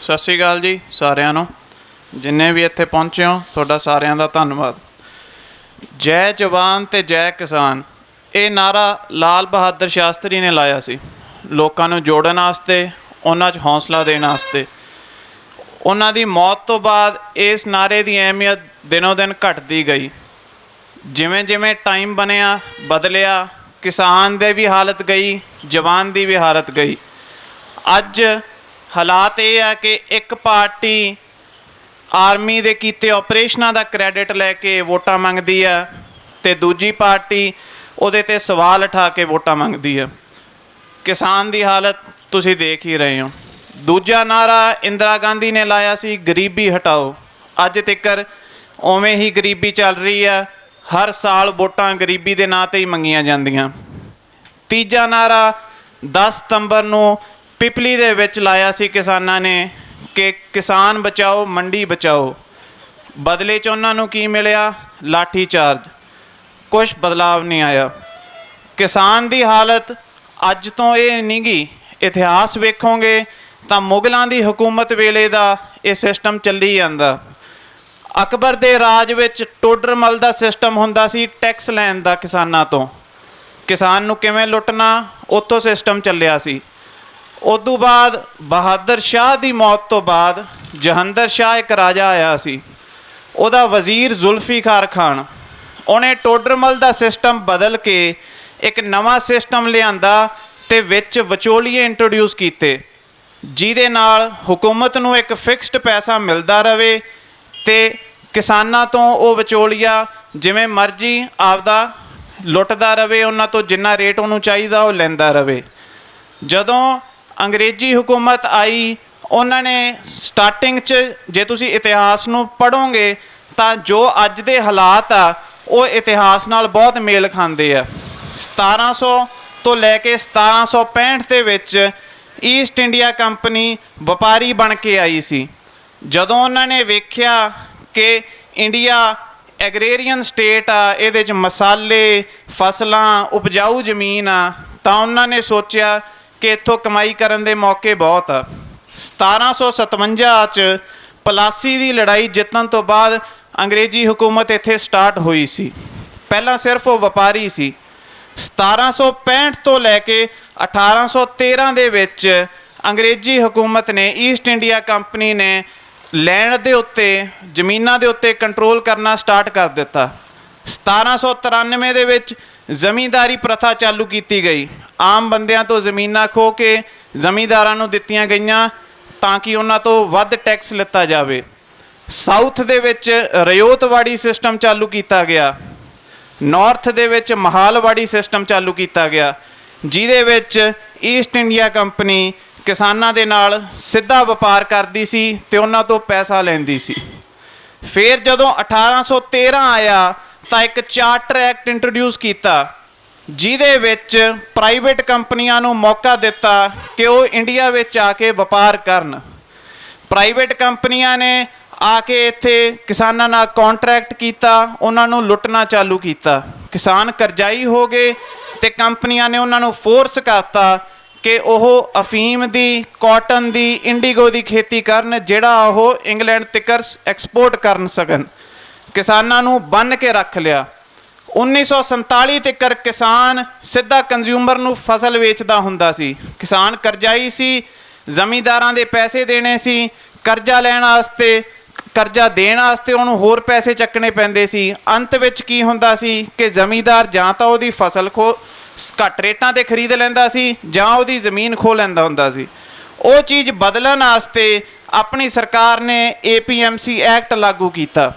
ਸਤਿ ਸ਼੍ਰੀ ਅਕਾਲ ਜੀ ਸਾਰਿਆਂ ਨੂੰ, ਜਿੰਨੇ ਵੀ ਇੱਥੇ ਪਹੁੰਚੇ ਹੋ ਤੁਹਾਡਾ ਸਾਰਿਆਂ ਦਾ ਧੰਨਵਾਦ। ਜੈ ਜਵਾਨ ਤੇ ਜੈ ਕਿਸਾਨ ਇਹ ਨਾਰਾ ਲਾਲ ਬਹਾਦਰ ਸ਼ਾਸਤਰੀ ਨੇ ਲਾਇਆ ਸੀ, ਲੋਕਾਂ ਨੂੰ ਜੋੜਨ ਵਾਸਤੇ, ਉਹਨਾਂ 'ਚ ਹੌਸਲਾ ਦੇਣ ਵਾਸਤੇ। ਉਹਨਾਂ ਦੀ ਮੌਤ ਤੋਂ ਬਾਅਦ ਇਸ ਨਾਰੇ ਦੀ ਅਹਿਮੀਅਤ ਦਿਨੋਂ ਦਿਨ ਘਟਦੀ ਗਈ। ਜਿਵੇਂ ਜਿਵੇਂ ਟਾਈਮ ਬਣਿਆ ਬਦਲਿਆ, ਕਿਸਾਨ ਦੀ ਵੀ ਹਾਲਤ ਗਈ, ਜਵਾਨ ਦੀ ਵੀ ਹਾਲਤ ਗਈ। ਅੱਜ ਹਾਲਾਤ ਇਹ ਆ ਕਿ ਇੱਕ ਪਾਰਟੀ ਆਰਮੀ ਦੇ ਕੀਤੇ ਆਪਰੇਸ਼ਨਾਂ ਦਾ ਕ੍ਰੈਡਿਟ ਲੈ ਕੇ ਵੋਟਾਂ ਮੰਗਦੀ ਆ ਅਤੇ ਦੂਜੀ ਪਾਰਟੀ ਉਹਦੇ 'ਤੇ ਸਵਾਲ ਉਠਾ ਕੇ ਵੋਟਾਂ ਮੰਗਦੀ ਆ। ਕਿਸਾਨ ਦੀ ਹਾਲਤ ਤੁਸੀਂ ਦੇਖ ਹੀ ਰਹੇ ਹੋ। ਦੂਜਾ ਨਾਰਾ ਇੰਦਰਾ ਗਾਂਧੀ ਨੇ ਲਾਇਆ ਸੀ, ਗਰੀਬੀ ਹਟਾਓ। ਅੱਜ ਤੱਕ ਉਵੇਂ ਹੀ ਗਰੀਬੀ ਚੱਲ ਰਹੀ ਆ। ਹਰ ਸਾਲ ਵੋਟਾਂ ਗਰੀਬੀ ਦੇ ਨਾਂ 'ਤੇ ਹੀ ਮੰਗੀਆਂ ਜਾਂਦੀਆਂ। ਤੀਜਾ ਨਾਰਾ 10 ਸਤੰਬਰ ਨੂੰ ਪਿਪਲੀ ਦੇ ਵਿੱਚ ਲਾਇਆ ਸੀ ਕਿਸਾਨਾਂ ਨੇ ਕਿ ਕਿਸਾਨ ਬਚਾਓ ਮੰਡੀ ਬਚਾਓ। ਬਦਲੇ 'ਚ ਉਹਨਾਂ ਨੂੰ ਕੀ ਮਿਲਿਆ? ਲਾਠੀ ਚਾਰਜ। ਕੁਛ ਬਦਲਾਵ ਨਹੀਂ ਆਇਆ। ਕਿਸਾਨ ਦੀ ਹਾਲਤ ਅੱਜ ਤੋਂ ਇਹ ਨਹੀਂ ਗੀ, ਇਤਿਹਾਸ ਵੇਖੋਗੇ ਤਾਂ ਮੁਗਲਾਂ ਦੀ ਹਕੂਮਤ ਵੇਲੇ ਦਾ ਇਹ ਸਿਸਟਮ ਚੱਲੀ ਜਾਂਦਾ। ਅਕਬਰ ਦੇ ਰਾਜ ਵਿੱਚ ਟੋਡਰਮਲ ਦਾ ਸਿਸਟਮ ਹੁੰਦਾ ਸੀ, ਟੈਕਸ ਲੈਣ ਦਾ ਕਿਸਾਨਾਂ ਤੋਂ। ਕਿਸਾਨ ਨੂੰ ਕਿਵੇਂ ਲੁੱਟਣਾ, ਉੱਥੋਂ ਸਿਸਟਮ ਚੱਲਿਆ ਸੀ। ਉਦੋਂ ਬਾਅਦ ਬਹਾਦਰ ਸ਼ਾਹ ਦੀ ਮੌਤ ਤੋਂ ਬਾਅਦ ਜਹੰਦਰ ਸ਼ਾਹ ਇੱਕ ਰਾਜਾ ਆਇਆ ਸੀ, ਉਹਦਾ ਵਜ਼ੀਰ ਜ਼ੁਲਫੀਕਾਰ ਖਾਨ। ਉਹਨੇ ਟੋਡਰਮਲ ਦਾ ਸਿਸਟਮ ਬਦਲ ਕੇ ਇੱਕ ਨਵਾਂ ਸਿਸਟਮ ਲਿਆਂਦਾ ਅਤੇ ਵਿੱਚ ਵਿਚੋਲੀਏ ਇੰਟਰੋਡਿਊਸ ਕੀਤੇ, ਜਿਹਦੇ ਨਾਲ ਹਕੂਮਤ ਨੂੰ ਇੱਕ ਫਿਕਸਡ ਪੈਸਾ ਮਿਲਦਾ ਰਹੇ ਅਤੇ ਕਿਸਾਨਾਂ ਤੋਂ ਉਹ ਵਿਚੋਲੀਆ ਜਿਵੇਂ ਮਰਜ਼ੀ ਆਪਦਾ ਲੁੱਟਦਾ ਰਹੇ, ਉਹਨਾਂ ਤੋਂ ਜਿੰਨਾ ਰੇਟ ਉਹਨੂੰ ਚਾਹੀਦਾ ਉਹ ਲੈਂਦਾ ਰਹੇ। ਜਦੋਂ ਅੰਗਰੇਜ਼ੀ ਹਕੂਮਤ ਆਈ, ਉਹਨਾਂ ਨੇ ਸਟਾਰਟਿੰਗ 'ਚ ਜੇ ਤੁਸੀਂ ਇਤਿਹਾਸ ਨੂੰ ਪੜ੍ਹੋਗੇ ਤਾਂ ਜੋ ਅੱਜ ਦੇ ਹਾਲਾਤ ਆ ਉਹ ਇਤਿਹਾਸ ਨਾਲ ਬਹੁਤ ਮੇਲ ਖਾਂਦੇ ਆ। 1700 ਤੋਂ ਲੈ ਕੇ 1765 ਦੇ ਵਿੱਚ ਈਸਟ ਇੰਡੀਆ ਕੰਪਨੀ ਵਪਾਰੀ ਬਣ ਕੇ ਆਈ ਸੀ। ਜਦੋਂ ਉਹਨਾਂ ਨੇ ਵੇਖਿਆ ਕਿ ਇੰਡੀਆ ਐਗਰੇਰੀਅਨ ਸਟੇਟ ਆ, ਇਹਦੇ 'ਚ ਮਸਾਲੇ, ਫਸਲਾਂ, ਉਪਜਾਊ ਜ਼ਮੀਨ ਆ, ਤਾਂ ਉਹਨਾਂ ਨੇ ਸੋਚਿਆ ਕਿ ਇੱਥੋਂ ਕਮਾਈ ਕਰਨ ਦੇ ਮੌਕੇ ਬਹੁਤ ਆ। 1757 'ਚ ਪਲਾਸੀ ਦੀ ਲੜਾਈ ਜਿੱਤਣ ਤੋਂ ਬਾਅਦ ਅੰਗਰੇਜ਼ੀ ਹਕੂਮਤ ਇੱਥੇ ਸਟਾਰਟ ਹੋਈ ਸੀ। ਪਹਿਲਾਂ ਸਿਰਫ ਉਹ ਵਪਾਰੀ ਸੀ। 1765 ਤੋਂ ਲੈ ਕੇ 1813 ਦੇ ਵਿੱਚ ਅੰਗਰੇਜ਼ੀ ਹਕੂਮਤ ਨੇ, ਈਸਟ ਇੰਡੀਆ ਕੰਪਨੀ ਨੇ ਲੈਂਡ ਦੇ ਉੱਤੇ, ਜ਼ਮੀਨਾਂ ਦੇ ਉੱਤੇ ਕੰਟਰੋਲ ਕਰਨਾ ਸਟਾਰਟ ਕਰ ਦਿੱਤਾ। 1793 ਦੇ ਵਿੱਚ ਜ਼ਮੀਂਦਾਰੀ ਪ੍ਰਥਾ ਚਾਲੂ ਕੀਤੀ ਗਈ। ਆਮ ਬੰਦਿਆਂ ਤੋਂ ਜ਼ਮੀਨਾਂ ਖੋਹ ਕੇ ਜ਼ਮੀਂਦਾਰਾਂ ਨੂੰ ਦਿੱਤੀਆਂ ਗਈਆਂ ਤਾਂ ਕਿ ਉਹਨਾਂ ਤੋਂ ਵੱਧ ਟੈਕਸ ਲਿੱਤਾ ਜਾਵੇ। ਸਾਊਥ ਦੇ ਵਿੱਚ ਰਿਓਤਵਾੜੀ ਸਿਸਟਮ ਚਾਲੂ ਕੀਤਾ ਗਿਆ। ਨਾਰਥ ਦੇ ਵਿੱਚ ਮਹਾਲਵਾੜੀ ਸਿਸਟਮ ਚਾਲੂ ਕੀਤਾ ਗਿਆ, ਜਿਹਦੇ ਵਿੱਚ ਈਸਟ ਇੰਡੀਆ ਕੰਪਨੀ ਕਿਸਾਨਾਂ ਦੇ ਨਾਲ ਸਿੱਧਾ ਵਪਾਰ ਕਰਦੀ ਸੀ ਅਤੇ ਉਹਨਾਂ ਤੋਂ ਪੈਸਾ ਲੈਂਦੀ ਸੀ। ਫਿਰ ਜਦੋਂ 1813 ਆਇਆ ਤਾਂ ਇੱਕ ਚਾਰਟਰ ਐਕਟ ਇੰਟਰੋਡਿਊਸ ਕੀਤਾ, ਜਿਹਦੇ ਵਿੱਚ ਪ੍ਰਾਈਵੇਟ ਕੰਪਨੀਆਂ ਨੂੰ ਮੌਕਾ ਦਿੱਤਾ ਕਿ ਉਹ ਇੰਡੀਆ ਵਿੱਚ ਆ ਕੇ ਵਪਾਰ ਕਰਨ। ਪ੍ਰਾਈਵੇਟ ਕੰਪਨੀਆਂ ਨੇ ਆ ਕੇ ਇੱਥੇ ਕਿਸਾਨਾਂ ਨਾਲ ਕੰਟਰੈਕਟ ਕੀਤਾ, ਉਹਨਾਂ ਨੂੰ ਲੁੱਟਣਾ ਚਾਲੂ ਕੀਤਾ। ਕਿਸਾਨ ਕਰਜ਼ਾਈ ਹੋ ਗਏ ਅਤੇ ਕੰਪਨੀਆਂ ਨੇ ਉਹਨਾਂ ਨੂੰ ਫੋਰਸ ਕਰਤਾ ਕਿ ਉਹ ਅਫੀਮ ਦੀ, ਕਾਟਨ ਦੀ, ਇੰਡੀਗੋ ਦੀ ਖੇਤੀ ਕਰਨ, ਜਿਹੜਾ ਉਹ ਇੰਗਲੈਂਡ ਤੱਕ ਐਕਸਪੋਰਟ ਕਰਨ ਸਕਣ। ਕਿਸਾਨਾਂ ਨੂੰ ਬੰਨ੍ਹ ਕੇ ਰੱਖ ਲਿਆ। 1947 ਤੱਕ ਕਿਸਾਨ ਸਿੱਧਾ ਕੰਜ਼ਿਊਮਰ ਨੂੰ ਫਸਲ ਵੇਚਦਾ ਹੁੰਦਾ ਸੀ। ਕਿਸਾਨ ਕਰਜ਼ਾਈ ਸੀ, ਜ਼ਮੀਂਦਾਰਾਂ ਦੇ ਪੈਸੇ ਦੇਣੇ ਸੀ, ਕਰਜ਼ਾ ਲੈਣ ਵਾਸਤੇ, ਕਰਜ਼ਾ ਦੇਣ ਵਾਸਤੇ ਉਹਨੂੰ ਹੋਰ ਪੈਸੇ ਚੱਕਣੇ ਪੈਂਦੇ ਸੀ। ਅੰਤ ਵਿੱਚ ਕੀ ਹੁੰਦਾ ਸੀ ਕਿ ਜ਼ਮੀਂਦਾਰ ਜਾਂ ਤਾਂ ਉਹਦੀ ਫਸਲ ਘੱਟ ਰੇਟਾਂ 'ਤੇ ਖਰੀਦ ਲੈਂਦਾ ਸੀ ਜਾਂ ਉਹਦੀ ਜ਼ਮੀਨ ਖੋਹ ਲੈਂਦਾ ਹੁੰਦਾ ਸੀ। ਉਹ ਚੀਜ਼ ਬਦਲਣ ਵਾਸਤੇ ਆਪਣੀ ਸਰਕਾਰ ਨੇ APMC ਐਕਟ ਲਾਗੂ ਕੀਤਾ।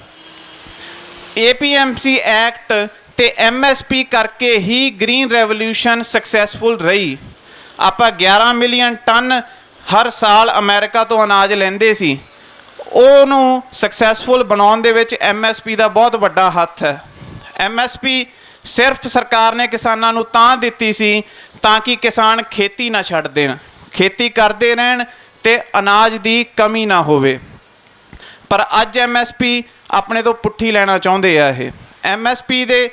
APMC ਐਕਟ ਅਤੇ MSP ਕਰਕੇ ਹੀ ਗ੍ਰੀਨ ਰੈਵੋਲਿਊਸ਼ਨ ਸਕਸੈਸਫੁਲ ਰਹੀ। ਆਪਾਂ 11 ਮਿਲੀਅਨ ਟਨ ਹਰ ਸਾਲ ਅਮਰੀਕਾ ਤੋਂ ਅਨਾਜ ਲੈਂਦੇ ਸੀ। ਉਹਨੂੰ ਸਕਸੈਸਫੁਲ ਬਣਾਉਣ ਦੇ ਵਿੱਚ MSP ਦਾ ਬਹੁਤ ਵੱਡਾ ਹੱਥ ਹੈ। MSP ਸਿਰਫ ਸਰਕਾਰ ਨੇ ਕਿਸਾਨਾਂ ਨੂੰ ਤਾਂ ਦਿੱਤੀ ਸੀ ਤਾਂ ਕਿ ਕਿਸਾਨ ਖੇਤੀ ਨਾ ਛੱਡ ਦੇਣ, ਖੇਤੀ ਕਰਦੇ ਰਹਿਣ ਅਤੇ ਅਨਾਜ ਦੀ ਕਮੀ ਨਾ ਹੋਵੇ। ਪਰ ਅੱਜ MSP ਆਪਣੇ ਤੋਂ ਪੁੱਠੀ ਲੈਣਾ ਚਾਹੁੰਦੇ ਆ। ਇਹ MSP ਦੇ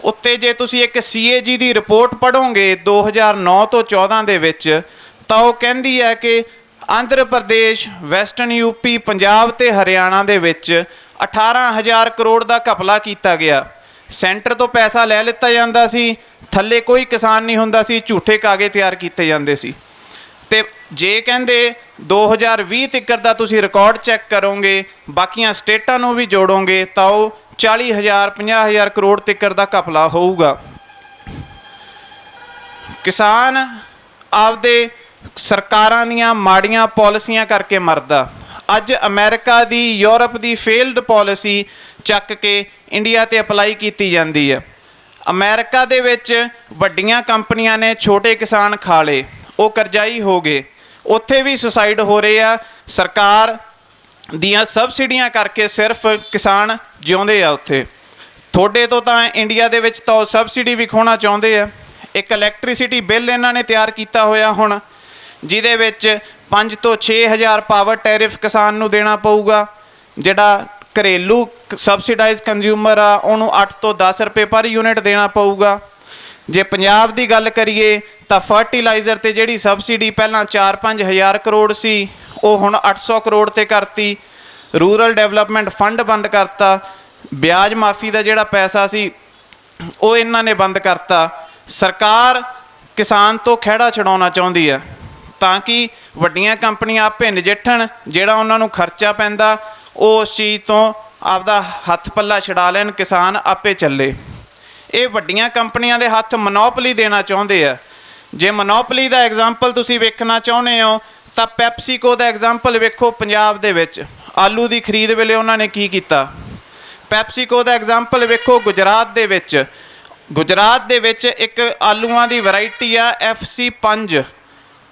ਉੱਤੇ ਜੇ ਤੁਸੀਂ ਇੱਕ CAG ਦੀ ਰਿਪੋਰਟ ਪੜ੍ਹੋਗੇ 2009 ਤੋਂ 14 ਦੇ ਵਿੱਚ, ਤਾਂ ਉਹ ਕਹਿੰਦੀ ਹੈ ਕਿ ਆਂਧਰਾ ਪ੍ਰਦੇਸ਼, ਵੈਸਟਰਨ ਯੂਪੀ, ਪੰਜਾਬ ਤੇ ਹਰਿਆਣਾ ਦੇ ਵਿੱਚ 18,000 ਕਰੋੜ ਦਾ ਘਪਲਾ ਕੀਤਾ ਗਿਆ। ਸੈਂਟਰ ਤੋਂ ਪੈਸਾ ਲੈ ਲਿੱਤਾ ਜਾਂਦਾ ਸੀ, ਥੱਲੇ ਕੋਈ ਕਿਸਾਨ ਨਹੀਂ ਹੁੰਦਾ ਸੀ, ਝੂਠੇ ਕਾਗਜ਼ ਤਿਆਰ ਕੀਤੇ ਜਾਂਦੇ ਸੀ। ਤੇ ਜੇ ਕਹਿੰਦੇ 2020 ਤੱਕ ਦਾ ਤੁਸੀਂ ਰਿਕਾਰਡ ਚੈੱਕ ਕਰੋਗੇ, ਬਾਕੀਆਂ ਸਟੇਟਾਂ ਨੂੰ ਵੀ ਜੋੜੋਗੇ ਤਾਂ ਉਹ 40,000 50,000 ਕਰੋੜ ਤੱਕ ਦਾ ਘਪਲਾ ਹੋਊਗਾ। ਕਿਸਾਨ ਆਪਦੇ ਸਰਕਾਰਾਂ ਦੀਆਂ ਮਾੜੀਆਂ ਪਾਲਿਸੀਆਂ ਕਰਕੇ ਮਰਦਾ। ਅੱਜ ਅਮਰੀਕਾ ਦੀ, ਯੂਰਪ ਦੀ ਫੇਲਡ ਪਾਲਿਸੀ ਚੱਕ ਕੇ ਇੰਡੀਆ 'ਤੇ ਅਪਲਾਈ ਕੀਤੀ ਜਾਂਦੀ ਹੈ। ਅਮਰੀਕਾ ਦੇ ਵਿੱਚ ਵੱਡੀਆਂ ਕੰਪਨੀਆਂ ਨੇ ਛੋਟੇ ਕਿਸਾਨ ਖਾ ਲਏ, ਉਹ ਕਰਜ਼ਾਈ ਹੋ ਗਏ। ਉੱਥੇ ਵੀ ਸੁਸਾਈਡ ਹੋ ਰਹੇ ਆ, ਸਰਕਾਰ ਦੀਆਂ ਸਬਸਿਡੀਆਂ ਕਰਕੇ ਸਿਰਫ ਕਿਸਾਨ ਜਿਉਂਦੇ ਆ ਉੱਥੇ। ਤੁਹਾਡੇ ਤੋਂ ਤਾਂ ਇੰਡੀਆ ਦੇ ਵਿੱਚ ਤਾਂ ਉਹ ਸਬਸਿਡੀ ਵੀ ਖੋਣਾ ਚਾਹੁੰਦੇ ਆ। ਇੱਕ ਇਲੈਕਟ੍ਰੀਸਿਟੀ ਬਿੱਲ ਇਹਨਾਂ ਨੇ ਤਿਆਰ ਕੀਤਾ ਹੋਇਆ ਹੁਣ, ਜਿਹਦੇ ਵਿੱਚ 5 ਤੋਂ 6,000 ਪਾਵਰ ਟੈਰਿਫ ਕਿਸਾਨ ਨੂੰ ਦੇਣਾ ਪਊਗਾ। ਜਿਹੜਾ ਘਰੇਲੂ ਸਬਸਿਡਾਈਜ਼ ਕੰਜ਼ਿਊਮਰ ਆ ਉਹਨੂੰ 8 ਤੋਂ 10 ਰੁਪਏ ਪਰ ਯੂਨਿਟ ਦੇਣਾ ਪਊਗਾ। ਜੇ ਪੰਜਾਬ ਦੀ ਗੱਲ ਕਰੀਏ ਤਾਂ ਫਰਟੀਲਾਈਜ਼ਰ 'ਤੇ ਜਿਹੜੀ ਸਬਸਿਡੀ ਪਹਿਲਾਂ 4-5 ਹਜ਼ਾਰ ਕਰੋੜ ਸੀ, ਉਹ ਹੁਣ 800 ਕਰੋੜ 'ਤੇ ਕਰਤੀ। ਰੂਰਲ ਡਿਵੈਲਪਮੈਂਟ ਫੰਡ ਬੰਦ ਕਰਤਾ। ਵਿਆਜ ਮਾਫੀ ਦਾ ਜਿਹੜਾ ਪੈਸਾ ਸੀ ਉਹ ਇਹਨਾਂ ਨੇ ਬੰਦ ਕਰਤਾ। ਸਰਕਾਰ ਕਿਸਾਨ ਤੋਂ ਖਹਿੜਾ ਛਡਾਉਣਾ ਚਾਹੁੰਦੀ ਹੈ ਤਾਂ ਕਿ ਵੱਡੀਆਂ ਕੰਪਨੀਆਂ ਆਪੇ ਨਜਿੱਠਣ, ਜਿਹੜਾ ਉਹਨਾਂ ਨੂੰ ਖਰਚਾ ਪੈਂਦਾ ਉਹ ਉਸ ਚੀਜ਼ ਤੋਂ ਆਪਦਾ ਹੱਥ ਪੱਲਾ ਛਡਾ ਲੈਣ, ਕਿਸਾਨ ਆਪੇ ਚੱਲੇ। ਇਹ ਵੱਡੀਆਂ ਕੰਪਨੀਆਂ ਦੇ ਹੱਥ ਮੋਨੋਪਲੀ ਦੇਣਾ ਚਾਹੁੰਦੇ ਆ। ਜੇ ਮੋਨੋਪਲੀ ਦਾ ਐਗਜ਼ਾਮਪਲ ਤੁਸੀਂ ਵੇਖਣਾ ਚਾਹੁੰਦੇ ਹੋ ਤਾਂ ਪੈਪਸੀਕੋ ਦਾ ਐਗਜ਼ਾਮਪਲ ਵੇਖੋ। ਪੰਜਾਬ ਦੇ ਵਿੱਚ ਆਲੂ ਦੀ ਖਰੀਦ ਵੇਲੇ ਉਹਨਾਂ ਨੇ ਕੀ ਕੀਤਾ। ਪੈਪਸੀਕੋ ਦਾ ਐਗਜ਼ਾਮਪਲ ਵੇਖੋ ਗੁਜਰਾਤ ਦੇ ਵਿੱਚ ਇੱਕ ਆਲੂਆਂ ਦੀ ਵੈਰਾਈਟੀ ਆ FC5।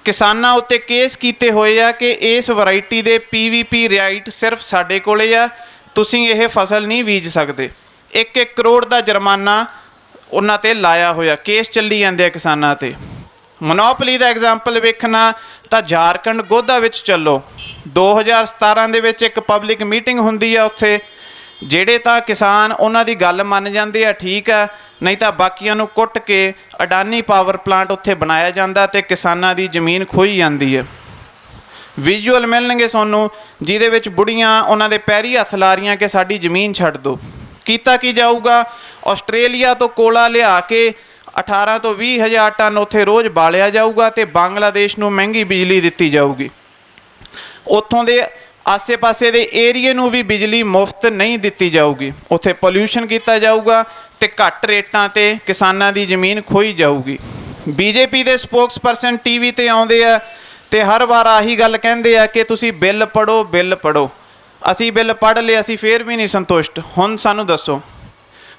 ਕਿਸਾਨਾਂ ਉੱਤੇ ਕੇਸ ਕੀਤੇ ਹੋਏ ਆ ਕਿ ਇਸ ਵੈਰਾਈਟੀ ਦੇ PVP ਰਾਈਟ ਸਿਰਫ ਸਾਡੇ ਕੋਲੇ ਆ, ਤੁਸੀਂ ਇਹ ਫਸਲ ਨਹੀਂ ਬੀਜ ਸਕਦੇ। 1-1 ਕਰੋੜ ਦਾ ਜੁਰਮਾਨਾ ਉਹਨਾਂ 'ਤੇ ਲਾਇਆ ਹੋਇਆ, ਕੇਸ ਚੱਲੀ ਜਾਂਦੇ ਆ ਕਿਸਾਨਾਂ 'ਤੇ। ਮੋਨੋਪਲੀ ਦਾ ਐਗਜ਼ਾਮਪਲ ਵੇਖਣਾ ਤਾਂ ਝਾਰਖੰਡ ਗੋਧਾ ਵਿੱਚ ਚੱਲੋ। 2017 ਦੇ ਵਿੱਚ ਇੱਕ ਪਬਲਿਕ ਮੀਟਿੰਗ ਹੁੰਦੀ ਆ ਉੱਥੇ। ਜਿਹੜੇ ਤਾਂ ਕਿਸਾਨ ਉਹਨਾਂ ਦੀ ਗੱਲ ਮੰਨ ਜਾਂਦੇ ਆ ਠੀਕ ਆ, ਨਹੀਂ ਤਾਂ ਬਾਕੀਆਂ ਨੂੰ ਕੁੱਟ ਕੇ ਅਡਾਨੀ ਪਾਵਰ ਪਲਾਂਟ ਉੱਥੇ ਬਣਾਇਆ ਜਾਂਦਾ ਅਤੇ ਕਿਸਾਨਾਂ ਦੀ ਜ਼ਮੀਨ ਖੋਈ ਜਾਂਦੀ ਹੈ। ਵਿਜ਼ੂਅਲ ਮਿਲਣਗੇ ਤੁਹਾਨੂੰ ਜਿਹਦੇ ਵਿੱਚ ਬੁੜੀਆਂ ਉਹਨਾਂ ਦੇ ਪੈਰੀ ਹੱਥ ਲਾ ਰਹੀਆਂ ਕਿ ਸਾਡੀ ਜ਼ਮੀਨ ਛੱਡ ਦਿਓ। ਕੀਤਾ ਕੀ ਜਾਊਗਾ? ਆਸਟ੍ਰੇਲੀਆ ਤੋਂ ਕੋਲਾ ਲਿਆ ਕੇ 18 ਤੋਂ 20 ਹਜ਼ਾਰ ਟਨ ਉੱਥੇ ਰੋਜ਼ ਬਾਲਿਆ ਜਾਊਗਾ ਅਤੇ ਬੰਗਲਾਦੇਸ਼ ਨੂੰ ਮਹਿੰਗੀ ਬਿਜਲੀ ਦਿੱਤੀ ਜਾਊਗੀ। ਉੱਥੋਂ ਦੇ ਆਸੇ ਪਾਸੇ ਦੇ ਏਰੀਏ ਨੂੰ ਵੀ ਬਿਜਲੀ ਮੁਫਤ ਨਹੀਂ ਦਿੱਤੀ ਜਾਊਗੀ। ਉੱਥੇ ਪੋਲਿਊਸ਼ਨ ਕੀਤਾ ਜਾਊਗਾ ਅਤੇ ਘੱਟ ਰੇਟਾਂ 'ਤੇ ਕਿਸਾਨਾਂ ਦੀ ਜ਼ਮੀਨ ਖੋਈ ਜਾਊਗੀ। BJP ਦੇ ਸਪੋਕਸਪਰਸਨ TV 'ਤੇ ਆਉਂਦੇ ਆ ਅਤੇ ਹਰ ਵਾਰ ਆਹੀ ਗੱਲ ਕਹਿੰਦੇ ਆ ਕਿ ਤੁਸੀਂ ਬਿੱਲ ਪੜ੍ਹੋ। ਅਸੀਂ ਬਿੱਲ ਪੜ੍ਹ ਲਏ, ਅਸੀਂ ਫਿਰ ਵੀ ਨਹੀਂ ਸੰਤੁਸ਼ਟ। ਹੁਣ ਸਾਨੂੰ ਦੱਸੋ,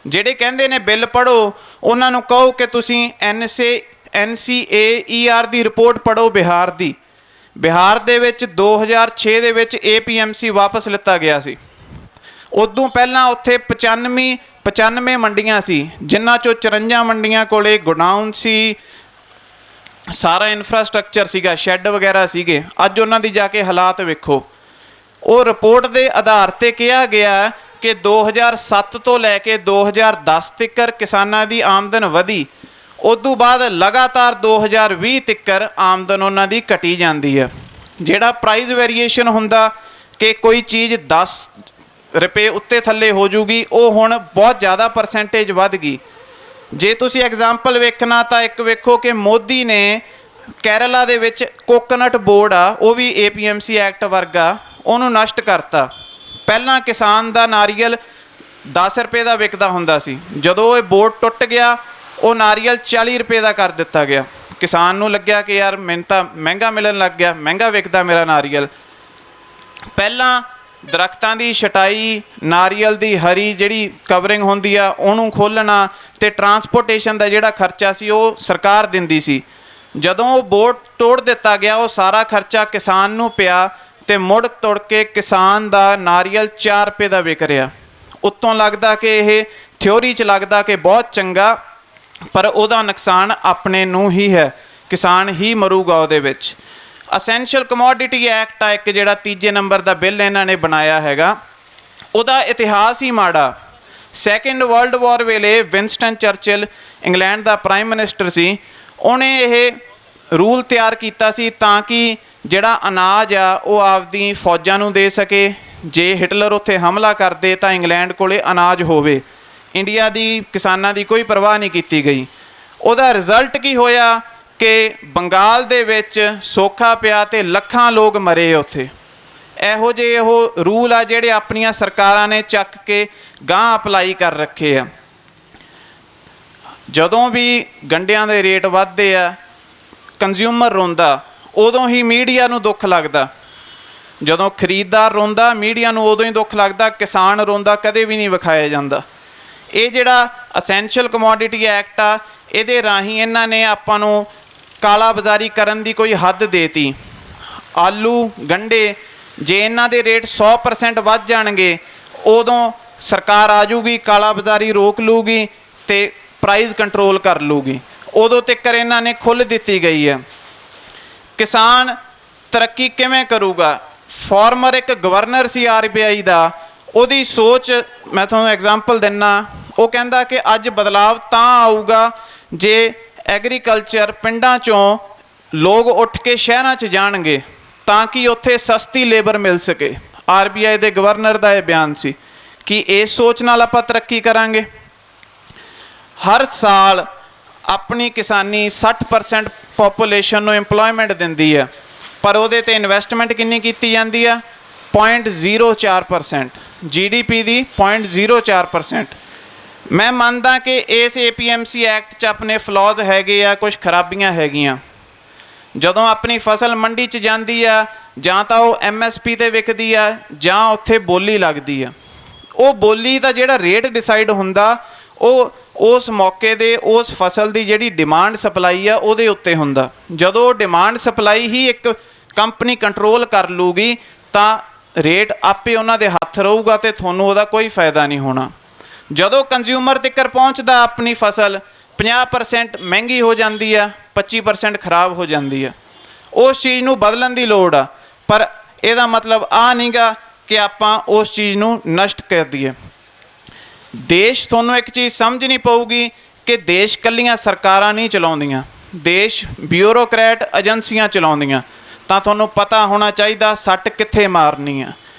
ਜਿਹੜੇ ਕਹਿੰਦੇ ਨੇ ਬਿੱਲ ਪੜ੍ਹੋ ਉਹਨਾਂ ਨੂੰ ਕਹੋ ਕਿ ਤੁਸੀਂ NCAER ਦੀ ਰਿਪੋਰਟ ਪੜ੍ਹੋ ਬਿਹਾਰ ਦੀ। ਬਿਹਾਰ ਦੇ ਵਿੱਚ 2006 ਦੇ ਵਿੱਚ APMC ਵਾਪਸ ਲਿੱਤਾ ਗਿਆ ਸੀ। ਉਦੋਂ ਪਹਿਲਾਂ ਉੱਥੇ 95 ਮੰਡੀਆਂ ਸੀ, ਜਿਨ੍ਹਾਂ 'ਚੋਂ 54 ਮੰਡੀਆਂ ਕੋਲੇ ਗੋਡਾਊਨ ਸੀ, ਸਾਰਾ ਇਨਫਰਾਸਟਰਕਚਰ ਸੀਗਾ, ਸ਼ੈੱਡ ਵਗੈਰਾ ਸੀਗੇ। ਅੱਜ ਉਹਨਾਂ ਦੀ ਜਾ ਕੇ ਹਾਲਾਤ ਵੇਖੋ। ਉਹ ਰਿਪੋਰਟ ਦੇ ਆਧਾਰ 'ਤੇ ਕਿਹਾ ਗਿਆ ਕਿ 2007 ਤੋਂ ਲੈ ਕੇ 2010 ਤੱਕ ਕਿਸਾਨਾਂ ਦੀ ਆਮਦਨ ਵਧੀ। ਉਦੋਂ ਬਾਅਦ ਲਗਾਤਾਰ 2020 ਤੱਕ ਆਮਦਨ ਉਹਨਾਂ ਦੀ ਘਟੀ ਜਾਂਦੀ ਹੈ। ਜਿਹੜਾ ਪ੍ਰਾਈਸ ਵੇਰੀਏਸ਼ਨ ਹੁੰਦਾ ਕਿ ਕੋਈ ਚੀਜ਼ 10 ਰੁਪਏ ਉੱਤੇ ਥੱਲੇ ਹੋ ਜੂਗੀ, ਉਹ ਹੁਣ ਬਹੁਤ ਜ਼ਿਆਦਾ ਪਰਸੈਂਟੇਜ ਵੱਧ ਗਈ। ਜੇ ਤੁਸੀਂ ਐਗਜ਼ਾਮਪਲ ਵੇਖਣਾ ਤਾਂ ਇੱਕ ਵੇਖੋ ਕਿ ਮੋਦੀ ਨੇ ਕੇਰਲਾ ਦੇ ਵਿੱਚ ਕੋਕੋਨਟ ਬੋਰਡ ਆ, ਉਹ ਵੀ APMC ਐਕਟ ਵਰਗਾ, ਉਹਨੂੰ ਨਸ਼ਟ ਕਰਤਾ। ਪਹਿਲਾਂ ਕਿਸਾਨ ਦਾ ਨਾਰੀਅਲ 10 ਰੁਪਏ ਦਾ ਵਿਕਦਾ ਹੁੰਦਾ ਸੀ, ਜਦੋਂ ਇਹ ਬੋਰਡ ਟੁੱਟ ਗਿਆ ਉਹ ਨਾਰੀਅਲ 40 ਰੁਪਏ ਦਾ ਕਰ ਦਿੱਤਾ ਗਿਆ। ਕਿਸਾਨ ਨੂੰ ਲੱਗਿਆ ਕਿ ਯਾਰ ਮੈਨੂੰ ਤਾਂ ਮਹਿੰਗਾ ਮਿਲਣ ਲੱਗ ਗਿਆ, ਮਹਿੰਗਾ ਵਿਕਦਾ ਮੇਰਾ ਨਾਰੀਅਲ। ਪਹਿਲਾਂ ਦਰਖਤਾਂ ਦੀ ਛਟਾਈ, ਨਾਰੀਅਲ ਦੀ ਹਰੀ ਜਿਹੜੀ ਕਵਰਿੰਗ ਹੁੰਦੀ ਆ ਉਹਨੂੰ ਖੋਲ੍ਹਣਾ ਅਤੇ ਟਰਾਂਸਪੋਰਟੇਸ਼ਨ ਦਾ ਜਿਹੜਾ ਖਰਚਾ ਸੀ ਉਹ ਸਰਕਾਰ ਦਿੰਦੀ ਸੀ। ਜਦੋਂ ਉਹ ਬੋਰਡ ਤੋੜ ਦਿੱਤਾ ਗਿਆ, ਉਹ ਸਾਰਾ ਖਰਚਾ ਕਿਸਾਨ ਨੂੰ ਪਿਆ ਅਤੇ ਮੁੜ ਤੁੜ ਕੇ ਕਿਸਾਨ ਦਾ ਨਾਰੀਅਲ 4 ਰੁਪਏ ਦਾ ਵਿਕ ਰਿਹਾ। ਉੱਤੋਂ ਲੱਗਦਾ ਕਿ ਇਹ ਥਿਊਰੀ 'ਚ ਲੱਗਦਾ ਕਿ ਬਹੁਤ ਚੰਗਾ, ਪਰ ਉਹਦਾ ਨੁਕਸਾਨ ਆਪਣੇ ਨੂੰ ਹੀ ਹੈ, ਕਿਸਾਨ ਹੀ ਮਰੂਗਾ ਉਹਦੇ ਵਿੱਚ। ਅਸੈਂਸ਼ੀਅਲ ਕਮੋਡਿਟੀ ਐਕਟ ਆ ਇੱਕ, ਜਿਹੜਾ 3 ਨੰਬਰ ਦਾ ਬਿੱਲ ਇਹਨਾਂ ਨੇ ਬਣਾਇਆ ਹੈਗਾ, ਉਹਦਾ ਇਤਿਹਾਸ ਹੀ ਮਾੜਾ। ਸੈਕਿੰਡ ਵਰਲਡ ਵਾਰ ਵੇਲੇ ਵਿੰਸਟਨ ਚਰਚਿਲ ਇੰਗਲੈਂਡ ਦਾ ਪ੍ਰਾਈਮ ਮਿਨਿਸਟਰ ਸੀ, ਉਹਨੇ ਇਹ ਰੂਲ ਤਿਆਰ ਕੀਤਾ ਸੀ ਤਾਂ ਕਿ ਜਿਹੜਾ ਅਨਾਜ ਆ ਉਹ ਆਪਦੀ ਫੌਜਾਂ ਨੂੰ ਦੇ ਸਕੇ। ਜੇ ਹਿਟਲਰ ਉੱਥੇ ਹਮਲਾ ਕਰਦੇ ਤਾਂ ਇੰਗਲੈਂਡ ਕੋਲੇ ਅਨਾਜ ਹੋਵੇ। ਇੰਡੀਆ ਦੀ ਕਿਸਾਨਾਂ ਦੀ ਕੋਈ ਪਰਵਾਹ ਨਹੀਂ ਕੀਤੀ ਗਈ। ਉਹਦਾ ਰਿਜ਼ਲਟ ਕੀ ਹੋਇਆ ਕਿ ਬੰਗਾਲ ਦੇ ਵਿੱਚ ਸੋਕਾ ਪਿਆ ਅਤੇ ਲੱਖਾਂ ਲੋਕ ਮਰੇ ਉੱਥੇ। ਇਹੋ ਜਿਹੇ ਉਹ ਰੂਲ ਆ ਜਿਹੜੇ ਆਪਣੀਆਂ ਸਰਕਾਰਾਂ ਨੇ ਚੱਕ ਕੇ ਗਾਂਹ ਅਪਲਾਈ ਕਰ ਰੱਖੇ ਆ। ਜਦੋਂ ਵੀ ਗੰਢਿਆਂ ਦੇ ਰੇਟ ਵੱਧਦੇ ਆ, ਕੰਜ਼ਿਊਮਰ ਰੋਂਦਾ, ਉਦੋਂ ਹੀ ਮੀਡੀਆ ਨੂੰ ਦੁੱਖ ਲੱਗਦਾ। ਜਦੋਂ ਖਰੀਦਦਾਰ ਰੋਂਦਾ, ਮੀਡੀਆ ਨੂੰ ਉਦੋਂ ਹੀ ਦੁੱਖ ਲੱਗਦਾ। ਕਿਸਾਨ ਰੋਂਦਾ ਕਦੇ ਵੀ ਨਹੀਂ ਵਿਖਾਇਆ ਜਾਂਦਾ। ਇਹ ਜਿਹੜਾ ਅਸੈਂਸ਼ੀਅਲ ਕਮੋਡਿਟੀ ਐਕਟ ਆ, ਇਹਦੇ ਰਾਹੀਂ ਇਹਨਾਂ ਨੇ ਆਪਾਂ ਨੂੰ ਕਾਲਾ ਬਾਜ਼ਾਰੀ ਕਰਨ ਦੀ ਕੋਈ ਹੱਦ ਦੇਤੀ। ਆਲੂ, ਗੰਢੇ, ਜੇ ਇਹਨਾਂ ਦੇ ਰੇਟ 100% ਵੱਧ ਜਾਣਗੇ, ਉਦੋਂ ਸਰਕਾਰ ਆ ਜੂਗੀ, ਕਾਲਾ ਬਾਜ਼ਾਰੀ ਰੋਕ ਲੂਗੀ ਅਤੇ ਪ੍ਰਾਈਜ਼ ਕੰਟਰੋਲ ਕਰ ਲੂਗੀ। ਉਦੋਂ ਤੱਕ ਇਹਨਾਂ ਨੇ ਖੁੱਲ੍ਹ ਦਿੱਤੀ ਗਈ ਹੈ। ਕਿਸਾਨ ਤਰੱਕੀ ਕਿਵੇਂ ਕਰੂਗਾ? ਫਾਰਮਰ ਇੱਕ ਗਵਰਨਰ ਸੀ RBI ਦਾ, ਉਹਦੀ ਸੋਚ ਮੈਂ ਤੁਹਾਨੂੰ ਐਗਜ਼ਾਮਪਲ ਦਿੰਦਾ। ਉਹ ਕਹਿੰਦਾ ਕਿ ਅੱਜ ਬਦਲਾਵ ਤਾਂ ਆਊਗਾ ਜੇ ਐਗਰੀਕਲਚਰ ਪਿੰਡਾਂ 'ਚੋਂ ਲੋਕ ਉੱਠ ਕੇ ਸ਼ਹਿਰਾਂ 'ਚ ਜਾਣਗੇ ਤਾਂ ਕਿ ਉੱਥੇ ਸਸਤੀ ਲੇਬਰ ਮਿਲ ਸਕੇ। RBI ਦੇ ਗਵਰਨਰ ਦਾ ਇਹ ਬਿਆਨ ਸੀ ਕਿ ਇਸ ਸੋਚ ਨਾਲ ਆਪਾਂ ਤਰੱਕੀ ਕਰਾਂਗੇ। ਹਰ ਸਾਲ ਆਪਣੀ ਕਿਸਾਨੀ 60% ਪੋਪੂਲੇਸ਼ਨ ਨੂੰ ਇੰਪਲੋਇਮੈਂਟ ਦਿੰਦੀ ਹੈ, ਪਰ ਉਹਦੇ 'ਤੇ ਇਨਵੈਸਟਮੈਂਟ ਕਿੰਨੀ ਕੀਤੀ ਜਾਂਦੀ ਆ? 0.04%। GDP ਦੀ 0.04%। ਮੈਂ ਮੰਨਦਾ ਕਿ ਇਸ APMC ਐਕਟ 'ਚ ਆਪਣੇ ਫਲॉज ਹੈਗੇ ਆ, ਕੁਛ ਖਰਾਬੀਆਂ ਹੈਗੀਆਂ। ਜਦੋਂ ਆਪਣੀ ਫਸਲ ਮੰਡੀ 'ਚ ਜਾਂਦੀ ਆ, ਜਾਂ ਤਾਂ ਉਹ MSP 'ਤੇ ਵਿਕਦੀ ਆ ਜਾਂ ਉੱਥੇ ਬੋਲੀ ਲੱਗਦੀ ਆ। ਉਹ ਬੋਲੀ ਦਾ ਜਿਹੜਾ ਰੇਟ ਡਿਸਾਈਡ ਹੁੰਦਾ ਉਹ ਉਸ ਮੌਕੇ ਦੇ ਉਸ ਫਸਲ ਦੀ ਜਿਹੜੀ ਡਿਮਾਂਡ ਸਪਲਾਈ ਆ ਉਹਦੇ ਉੱਤੇ ਹੁੰਦਾ। ਜਦੋਂ ਉਹ ਡਿਮਾਂਡ ਸਪਲਾਈ ਹੀ ਇੱਕ ਕੰਪਨੀ ਕੰਟਰੋਲ ਕਰ ਲੂਗੀ ਤਾਂ ਰੇਟ ਆਪੇ ਉਹਨਾਂ ਦੇ ਹੱਥ ਰਹੂਗਾ ਅਤੇ ਤੁਹਾਨੂੰ ਉਹਦਾ ਕੋਈ ਫਾਇਦਾ ਨਹੀਂ ਹੋਣਾ। ਜਦੋਂ ਕੰਜ਼ਿਊਮਰ ਤੱਕ ਪਹੁੰਚਦਾ ਆਪਣੀ ਫਸਲ 50% ਮਹਿੰਗੀ ਹੋ ਜਾਂਦੀ ਆ, 25% ਖਰਾਬ ਹੋ ਜਾਂਦੀ ਆ। ਉਸ ਚੀਜ਼ ਨੂੰ ਬਦਲਣ ਦੀ ਲੋੜ ਆ, ਪਰ ਇਹਦਾ ਮਤਲਬ ਆ ਨਹੀਂਗਾ ਕਿ ਆਪਾਂ ਉਸ ਚੀਜ਼ ਨੂੰ ਨਸ਼ਟ ਕਰ ਦਈਏ। ਦੇਸ਼ ਤੁਹਾਨੂੰ ਇੱਕ ਚੀਜ਼ ਸਮਝਣੀ ਪਊਗੀ ਕਿ ਦੇਸ਼ ਇਕੱਲੀਆਂ ਸਰਕਾਰਾਂ ਨਹੀਂ ਚਲਾਉਂਦੀਆਂ, ਦੇਸ਼ ਬਿਊਰੋਕਰੈਟ ਏਜੰਸੀਆਂ ਚਲਾਉਂਦੀਆਂ। ਤਾਂ ਤੁਹਾਨੂੰ ਪਤਾ ਹੋਣਾ ਚਾਹੀਦਾ ਸੱਟ ਕਿੱਥੇ ਮਾਰਨੀ ਆ।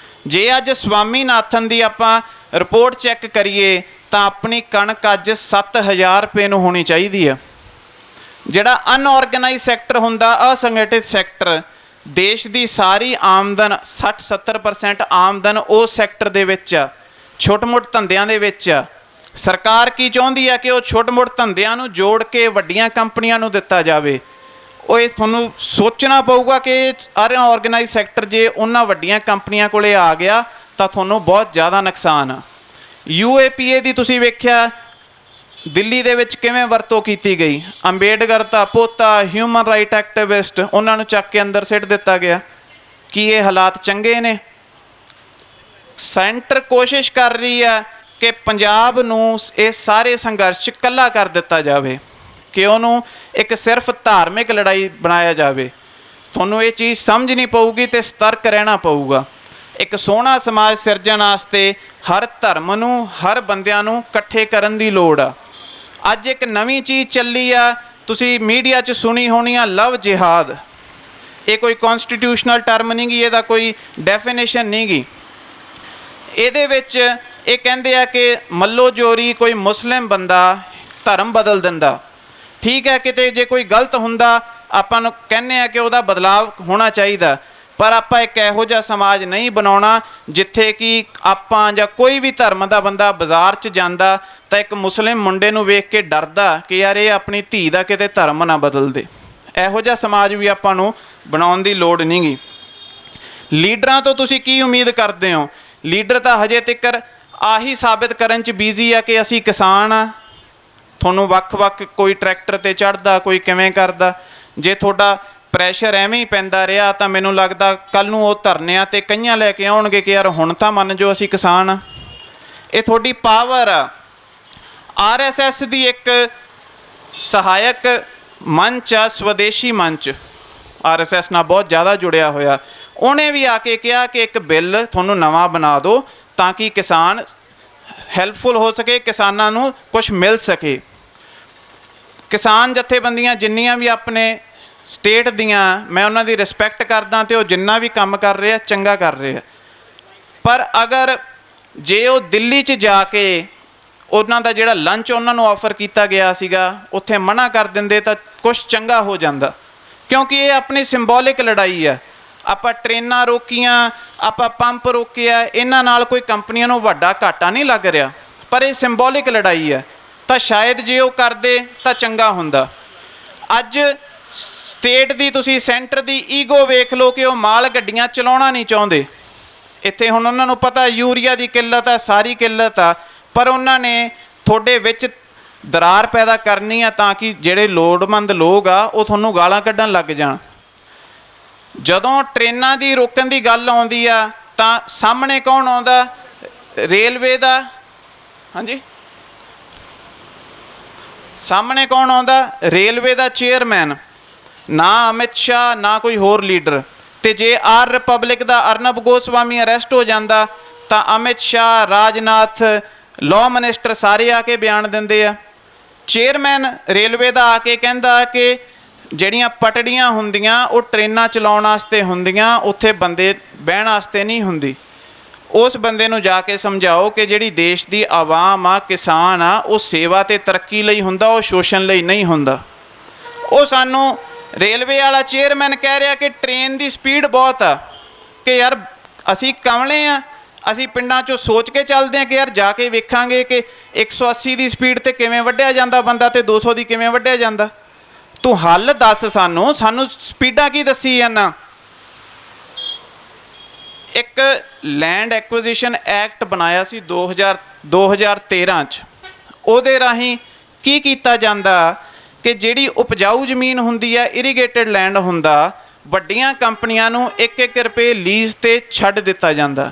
ਜੇ ਅੱਜ ਸਵਾਮੀਨਾਥਨ ਦੀ ਆਪਾਂ ਰਿਪੋਰਟ ਚੈੱਕ ਕਰੀਏ ਤਾਂ ਆਪਣੀ ਕਣਕ ਅੱਜ 7000 ਰੁਪਏ ਨੂੰ ਹੋਣੀ ਚਾਹੀਦੀ ਆ। ਜਿਹੜਾ ਅਨਆਰਗੇਨਾਈਜ਼ ਸੈਕਟਰ ਹੁੰਦਾ, ਅਸੰਗਠਿਤ ਸੈਕਟਰ, ਦੇਸ਼ ਦੀ ਸਾਰੀ ਆਮਦਨ 60-70% ਆਮਦਨ ਉਸ ਸੈਕਟਰ ਦੇ ਵਿੱਚ ਆ, ਛੋਟੇ ਮੋਟੇ ਧੰਦਿਆਂ ਦੇ ਵਿੱਚ ਆ। ਸਰਕਾਰ ਕੀ ਚਾਹੁੰਦੀ ਆ ਕਿ ਉਹ ਛੋਟੇ ਮੋਟੇ ਧੰਦਿਆਂ ਨੂੰ ਜੋੜ ਕੇ ਵੱਡੀਆਂ ਕੰਪਨੀਆਂ ਨੂੰ ਦਿੱਤਾ ਜਾਵੇ। ਉਹ ਇਹ ਤੁਹਾਨੂੰ ਸੋਚਣਾ ਪਊਗਾ ਕਿ ਅਨਆਰਗੇਨਾਈਜ਼ ਸੈਕਟਰ ਜੇ ਉਹਨਾਂ ਵੱਡੀਆਂ ਕੰਪਨੀਆਂ ਕੋਲੇ ਆ ਗਿਆ ਤਾਂ ਤੁਹਾਨੂੰ ਬਹੁਤ ਜ਼ਿਆਦਾ ਨੁਕਸਾਨ ਆ। UAPA ਦੀ ਤੁਸੀਂ ਵੇਖਿਆ ਦਿੱਲੀ ਦੇ ਵਿੱਚ ਕਿਵੇਂ ਵਰਤੋਂ ਕੀਤੀ ਗਈ। ਅੰਬੇਡਕਰ ਦਾ ਪੋਤਾ, ਹਿਊਮਨ ਰਾਈਟ ਐਕਟਿਵਿਸਟ, ਉਹਨਾਂ ਨੂੰ ਚੱਕ ਕੇ ਅੰਦਰ ਸਿੱਟ ਦਿੱਤਾ ਗਿਆ। ਕੀ ਇਹ ਹਾਲਾਤ ਚੰਗੇ ਨੇ? ਸੈਂਟਰ ਕੋਸ਼ਿਸ਼ ਕਰ ਰਹੀ ਹੈ ਕਿ ਪੰਜਾਬ ਨੂੰ ਇਹ ਸਾਰੇ ਸੰਘਰਸ਼ 'ਚ ਇਕੱਲਾ ਕਰ ਦਿੱਤਾ ਜਾਵੇ, ਕਿ ਉਹਨੂੰ ਇੱਕ ਸਿਰਫ ਧਾਰਮਿਕ ਲੜਾਈ ਬਣਾਇਆ ਜਾਵੇ। ਤੁਹਾਨੂੰ ਇਹ ਚੀਜ਼ ਸਮਝਣੀ ਪਊਗੀ ਅਤੇ ਸਤਰਕ ਰਹਿਣਾ ਪਊਗਾ। ਇੱਕ ਸੋਹਣਾ ਸਮਾਜ ਸਿਰਜਣ ਵਾਸਤੇ ਹਰ ਧਰਮ ਨੂੰ, ਹਰ ਬੰਦਿਆਂ ਨੂੰ ਇਕੱਠੇ ਕਰਨ ਦੀ ਲੋੜ ਆ। ਅੱਜ ਇੱਕ ਨਵੀਂ ਚੀਜ਼ ਚੱਲੀ ਆ, ਤੁਸੀਂ ਮੀਡੀਆ 'ਚ ਸੁਣੀ ਹੋਣੀ ਆ, ਲਵ ਜਿਹਾਦ। ਇਹ ਕੋਈ ਕੌਨਸਟੀਟਿਊਸ਼ਨਲ ਟਰਮ ਨਹੀਂ ਗੀ, ਇਹਦਾ ਕੋਈ ਡੈਫੀਨੇਸ਼ਨ ਨਹੀਂ ਗੀ। ਇਹਦੇ ਵਿੱਚ ਇਹ ਕਹਿੰਦੇ ਆ ਕਿ ਮੱਲੋ ਜੋਰੀ ਕੋਈ ਮੁਸਲਿਮ ਬੰਦਾ ਧਰਮ ਬਦਲ ਦਿੰਦਾ। ਠੀਕ ਹੈ, ਕਿਤੇ ਜੇ ਕੋਈ ਗਲਤ ਹੁੰਦਾ ਆਪਾਂ ਨੂੰ ਕਹਿੰਦੇ ਆ ਕਿ ਉਹਦਾ ਬਦਲਾਵ ਹੋਣਾ ਚਾਹੀਦਾ, ਪਰ ਆਪਾਂ ਇੱਕ ਇਹੋ ਜਿਹਾ ਸਮਾਜ ਨਹੀਂ ਬਣਾਉਣਾ ਜਿੱਥੇ ਕਿ ਆਪਾਂ ਜਾਂ ਕੋਈ ਵੀ ਧਰਮ ਦਾ ਬੰਦਾ ਬਾਜ਼ਾਰ 'ਚ ਜਾਂਦਾ ਤਾਂ ਇੱਕ ਮੁਸਲਿਮ ਮੁੰਡੇ ਨੂੰ ਵੇਖ ਕੇ ਡਰਦਾ ਕਿ ਯਾਰ ਇਹ ਆਪਣੀ ਧੀ ਦਾ ਕਿਤੇ ਧਰਮ ਨਾ ਬਦਲ ਦੇ। ਇਹੋ ਜਿਹਾ ਸਮਾਜ ਵੀ ਆਪਾਂ ਨੂੰ ਬਣਾਉਣ ਦੀ ਲੋੜ ਨਹੀਂ ਗੀ। ਲੀਡਰਾਂ ਤੋਂ ਤੁਸੀਂ ਕੀ ਉਮੀਦ ਕਰਦੇ ਹੋ? ਲੀਡਰ ਤਾਂ ਹਜੇ ਤੱਕ ਆਹੀ ਸਾਬਿਤ ਕਰਨ 'ਚ ਬਿਜ਼ੀ ਆ ਕਿ ਅਸੀਂ ਕਿਸਾਨ ਆ। ਤੁਹਾਨੂੰ ਵੱਖ-ਵੱਖ ਕੋਈ ਟਰੈਕਟਰ 'ਤੇ ਚੜ੍ਹਦਾ, ਕੋਈ ਕਿਵੇਂ ਕਰਦਾ। ਜੇ ਤੁਹਾਡਾ ਪ੍ਰੈਸ਼ਰ ਐਵੇਂ ਹੀ ਪੈਂਦਾ ਰਿਹਾ ਤਾਂ ਮੈਨੂੰ ਲੱਗਦਾ ਕੱਲ੍ਹ ਨੂੰ ਉਹ ਧਰਨਿਆਂ 'ਤੇ ਕਈਆਂ ਲੈ ਕੇ ਆਉਣਗੇ ਕਿ ਯਾਰ ਹੁਣ ਤਾਂ ਮੰਨ ਜੋ ਅਸੀਂ ਕਿਸਾਨ ਆ। ਇਹ ਤੁਹਾਡੀ ਪਾਵਰ ਆ। RSS ਦੀ ਇੱਕ ਸਹਾਇਕ ਮੰਚ ਆ, ਸਵਦੇਸ਼ੀ ਮੰਚ, RSS ਨਾਲ ਬਹੁਤ ਜ਼ਿਆਦਾ ਜੁੜਿਆ ਹੋਇਆ। ਉਹਨੇ ਵੀ ਆ ਕੇ ਕਿਹਾ ਕਿ ਇੱਕ ਬਿੱਲ ਤੁਹਾਨੂੰ ਨਵਾਂ ਬਣਾ ਦਿਓ ਤਾਂ ਕਿ ਕਿਸਾਨ ਹੈਲਪਫੁਲ ਹੋ ਸਕੇ, ਕਿਸਾਨਾਂ ਨੂੰ ਕੁਛ ਮਿਲ ਸਕੇ। ਕਿਸਾਨ ਜਥੇਬੰਦੀਆਂ ਜਿੰਨੀਆਂ ਵੀ ਆਪਣੇ ਸਟੇਟ ਦੀਆਂ ਮੈਂ ਉਹਨਾਂ ਦੀ ਰਿਸਪੈਕਟ ਕਰਦਾ ਅਤੇ ਉਹ ਜਿੰਨਾ ਵੀ ਕੰਮ ਕਰ ਰਹੇ ਆ ਚੰਗਾ ਕਰ ਰਹੇ ਆ। ਪਰ ਅਗਰ ਜੇ ਉਹ ਦਿੱਲੀ 'ਚ ਜਾ ਕੇ ਉਹਨਾਂ ਦਾ ਜਿਹੜਾ ਲੰਚ ਉਹਨਾਂ ਨੂੰ ਆਫਰ ਕੀਤਾ ਗਿਆ ਸੀਗਾ ਉੱਥੇ ਮਨਾ ਕਰ ਦਿੰਦੇ ਤਾਂ ਕੁਛ ਚੰਗਾ ਹੋ ਜਾਂਦਾ, ਕਿਉਂਕਿ ਇਹ ਆਪਣੀ ਸਿੰਬੋਲਿਕ ਲੜਾਈ ਆ। ਆਪਾਂ ਟ੍ਰੇਨਾਂ ਰੋਕੀਆਂ, ਆਪਾਂ ਪੰਪ ਰੋਕਿਆ, ਇਹਨਾਂ ਨਾਲ ਕੋਈ ਕੰਪਨੀਆਂ ਨੂੰ ਵੱਡਾ ਘਾਟਾ ਨਹੀਂ ਲੱਗ ਰਿਹਾ, ਪਰ ਇਹ ਸਿੰਬੋਲਿਕ ਲੜਾਈ ਹੈ। ਤਾਂ ਸ਼ਾਇਦ ਜੇ ਉਹ ਕਰਦੇ ਤਾਂ ਚੰਗਾ ਹੁੰਦਾ। ਅੱਜ ਸਟੇਟ ਦੀ ਤੁਸੀਂ ਸੈਂਟਰ ਦੀ ਈਗੋ ਵੇਖ ਲਓ ਕਿ ਉਹ ਮਾਲ ਗੱਡੀਆਂ ਚਲਾਉਣਾ ਨਹੀਂ ਚਾਹੁੰਦੇ। ਇੱਥੇ ਹੁਣ ਉਹਨਾਂ ਨੂੰ ਪਤਾ ਯੂਰੀਆ ਦੀ ਕਿੱਲਤ ਹੈ, ਸਾਰੀ ਕਿੱਲਤ ਆ, ਪਰ ਉਹਨਾਂ ਨੇ ਤੁਹਾਡੇ ਵਿੱਚ ਦਰਾਰ ਪੈਦਾ ਕਰਨੀ ਆ ਤਾਂ ਕਿ ਜਿਹੜੇ ਲੋੜਵੰਦ ਲੋਕ ਆ ਉਹ ਤੁਹਾਨੂੰ ਗਾਲਾਂ ਕੱਢਣ ਲੱਗ ਜਾਣ। ਜਦੋਂ ਟ੍ਰੇਨਾਂ ਦੀ ਰੋਕਣ ਦੀ ਗੱਲ ਆਉਂਦੀ ਆ ਤਾਂ ਸਾਹਮਣੇ ਕੌਣ ਆਉਂਦਾ? ਰੇਲਵੇ ਦਾ, ਹਾਂਜੀ, ਸਾਹਮਣੇ ਕੌਣ ਆਉਂਦਾ? ਰੇਲਵੇ ਦਾ ਚੇਅਰਮੈਨ, ਨਾ ਅਮਿਤ ਸ਼ਾਹ ਨਾ ਕੋਈ ਹੋਰ ਲੀਡਰ। ਅਤੇ ਜੇ ਆਰ ਰਿਪਬਲਿਕ ਦਾ ਅਰਨਬ ਗੋਸਵਾਮੀ ਅਰੈਸਟ ਹੋ ਜਾਂਦਾ ਤਾਂ ਅਮਿਤ ਸ਼ਾਹ, ਰਾਜਨਾਥ, ਲਾਅ ਮਿਨਿਸਟਰ ਸਾਰੇ ਆ ਕੇ ਬਿਆਨ ਦਿੰਦੇ ਆ। ਚੇਅਰਮੈਨ ਰੇਲਵੇ ਦਾ ਆ ਕੇ ਕਹਿੰਦਾ ਕਿ ਜਿਹੜੀਆਂ ਪਟੜੀਆਂ ਹੁੰਦੀਆਂ ਉਹ ਟ੍ਰੇਨਾਂ ਚਲਾਉਣ ਵਾਸਤੇ ਹੁੰਦੀਆਂ, ਉੱਥੇ ਬੰਦੇ ਬਹਿਣ ਵਾਸਤੇ ਨਹੀਂ ਹੁੰਦੀ। ਉਸ ਬੰਦੇ ਨੂੰ ਜਾ ਕੇ ਸਮਝਾਓ ਕਿ ਜਿਹੜੀ ਦੇਸ਼ ਦੀ ਆਵਾਮ ਆ, ਕਿਸਾਨ ਆ, ਉਹ ਸੇਵਾ ਅਤੇ ਤਰੱਕੀ ਲਈ ਹੁੰਦਾ, ਉਹ ਸ਼ੋਸ਼ਣ ਲਈ ਨਹੀਂ ਹੁੰਦਾ। ਉਹ ਸਾਨੂੰ ਰੇਲਵੇ ਵਾਲਾ ਚੇਅਰਮੈਨ ਕਹਿ ਰਿਹਾ ਕਿ ਟ੍ਰੇਨ ਦੀ ਸਪੀਡ ਬਹੁਤ ਆ, ਕਿ ਯਾਰ ਅਸੀਂ ਕਮਲੇ ਆ, ਅਸੀਂ ਪਿੰਡਾਂ 'ਚੋਂ ਸੋਚ ਕੇ ਚੱਲਦੇ ਹਾਂ ਕਿ ਯਾਰ ਜਾ ਕੇ ਵੇਖਾਂਗੇ ਕਿ 180 ਦੀ ਸਪੀਡ 'ਤੇ ਕਿਵੇਂ ਵੱਢਿਆ ਜਾਂਦਾ ਬੰਦਾ ਅਤੇ 200 ਦੀ ਕਿਵੇਂ ਵੱਢਿਆ ਜਾਂਦਾ। ਤੂੰ ਹੱਲ ਦੱਸ ਸਾਨੂੰ ਸਪੀਡਾਂ ਕੀ ਦੱਸੀ ਜਾਂਦਾ। ਇੱਕ ਲੈਂਡ ਐਕੁਇਜ਼ੀਸ਼ਨ ਐਕਟ ਬਣਾਇਆ ਸੀ 2013 'ਚ। ਉਹਦੇ ਰਾਹੀਂ ਕੀ ਕੀਤਾ ਜਾਂਦਾ ਕਿ ਜਿਹੜੀ ਉਪਜਾਊ ਜ਼ਮੀਨ ਹੁੰਦੀ ਹੈ, ਇਰੀਗੇਟਡ ਲੈਂਡ ਹੁੰਦਾ, ਵੱਡੀਆਂ ਕੰਪਨੀਆਂ ਨੂੰ 1-1 ਰੁਪਏ ਲੀਜ਼ 'ਤੇ ਛੱਡ ਦਿੱਤਾ ਜਾਂਦਾ।